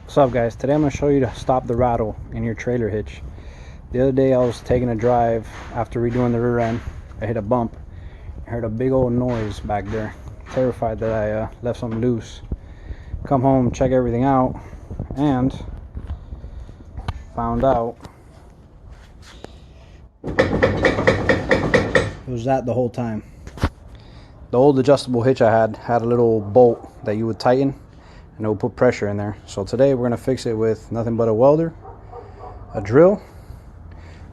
What's up, guys? Today I'm going to show you to stop the rattle in your trailer hitch. The other day I was taking a drive after redoing the rear end. I hit a bump. I heard a big old noise back there. Terrified that I left something loose. Come home, check everything out, and found out it was that the whole time. The old adjustable hitch I had a little bolt that you would tighten and it will put pressure in there. So today we're going to fix it with nothing but a welder, a drill,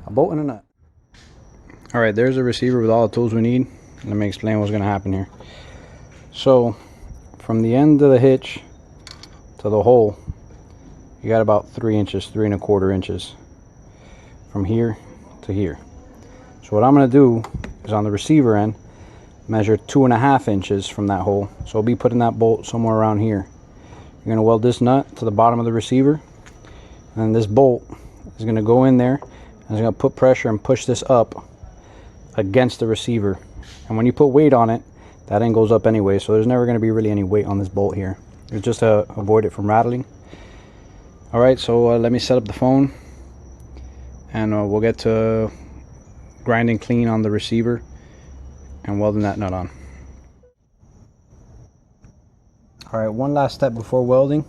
a bolt, and a nut. Alright, there's a receiver with all the tools we need. Let me explain what's going to happen here. So from the end of the hitch to the hole, you got about 3 inches, 3¼ inches from here to here. So what I'm going to do is on the receiver end measure 2½ inches from that hole. So I'll be putting that bolt somewhere around here. You're going to weld this nut to the bottom of the receiver, and this bolt is going to go in there and it's going to put pressure and push this up against the receiver. And when you put weight on it, that end goes up anyway, so there's never going to be really any weight on this bolt here. It's just to avoid it from rattling. Alright, so let me set up the phone and we'll get to grinding clean on the receiver and welding that nut on. Alright, one last step before welding.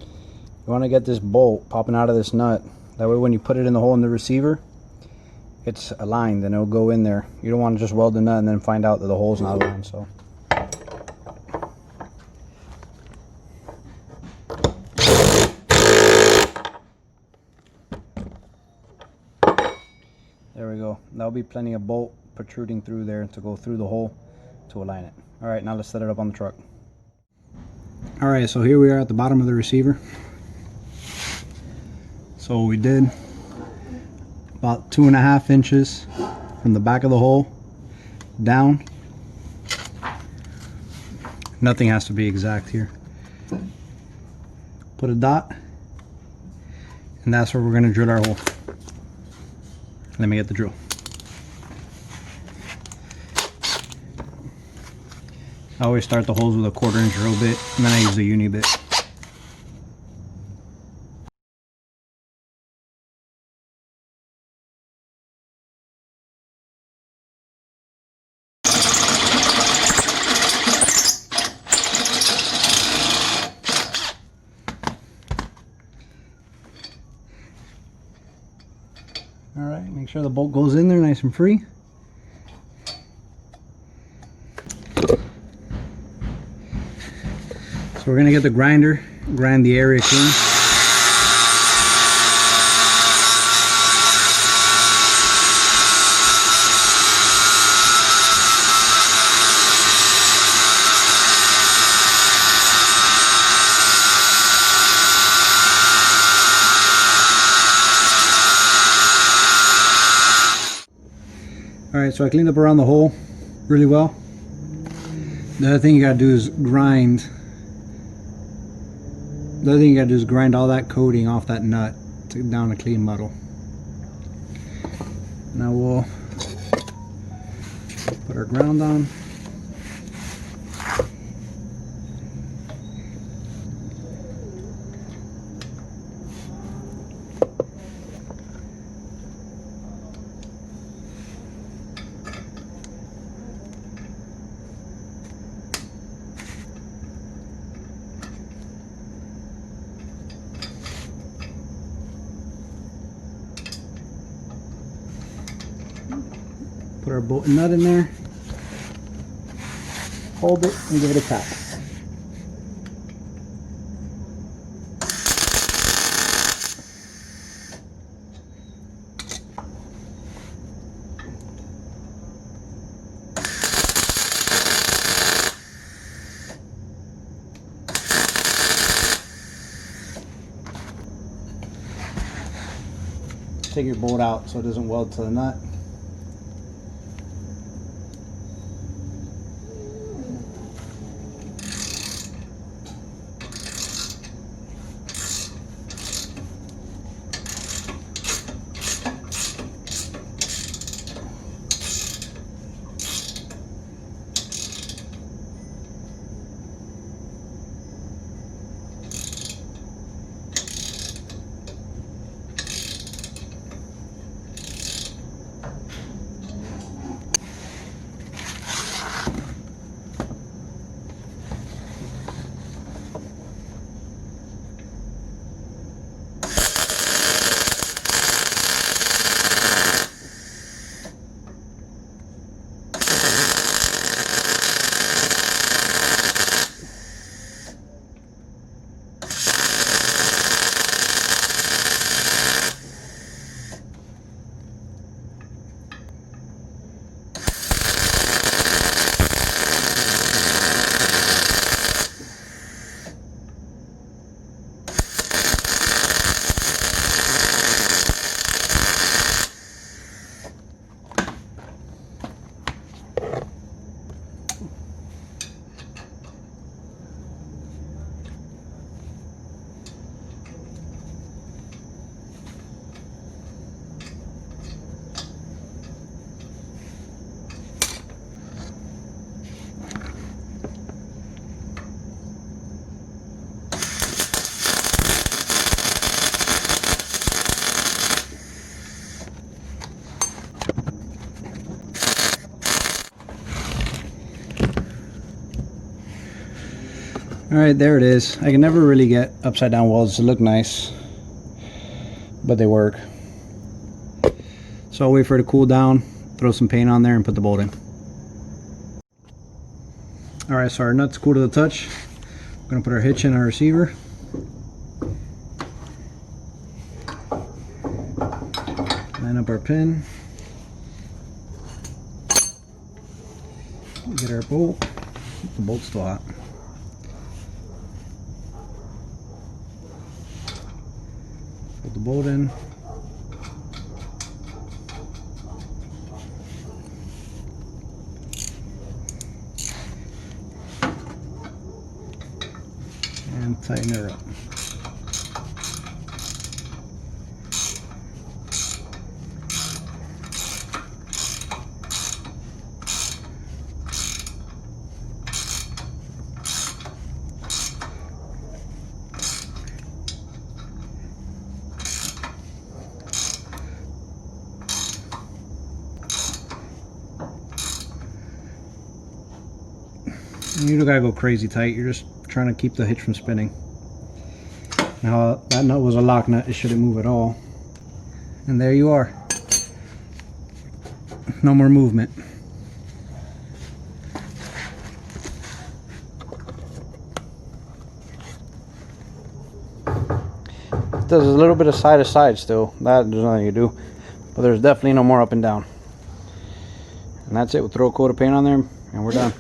You want to get this bolt popping out of this nut. That way when you put it in the hole in the receiver, it's aligned and it'll go in there. You don't want to just weld the nut and then find out that the hole's not aligned. So there we go. That'll be plenty of bolt protruding through there to go through the hole to align it. Alright, now let's set it up on the truck. Alright, so here we are at the bottom of the receiver. So we did about 2½ inches from the back of the hole down. Nothing has to be exact here. Put a dot, and that's where we're going to drill our hole. Let me get the drill. I always start the holes with a 1/4 inch drill bit, and then I use the uni bit. Alright, make sure the bolt goes in there nice and free. So we're going to get the grinder, grind the area clean. Alright, so I cleaned up around the hole really well. The other thing you gotta do is grind. The other thing you gotta do is grind all that coating off that nut to down a clean muddle. Now we'll put our ground on. Put our bolt and nut in there, hold it, and give it a tap. Take your bolt out so it doesn't weld to the nut. Alright, there it is. I can never really get upside down welds to look nice, but they work. So I'll wait for it to cool down, throw some paint on there, and put the bolt in. Alright, so our nut's cool to the touch. We're going to put our hitch in our receiver. Line up our pin. Get our bolt. The bolt's still hot. Put the bolt in. And tighten her up. You don't gotta go crazy tight, you're just trying to keep the hitch from spinning. Now that nut was a lock nut, it shouldn't move at all. And there you are. No more movement. It does a little bit of side to side still. That there's nothing you do. But there's definitely no more up and down. And that's it. We'll throw a coat of paint on there and we're done.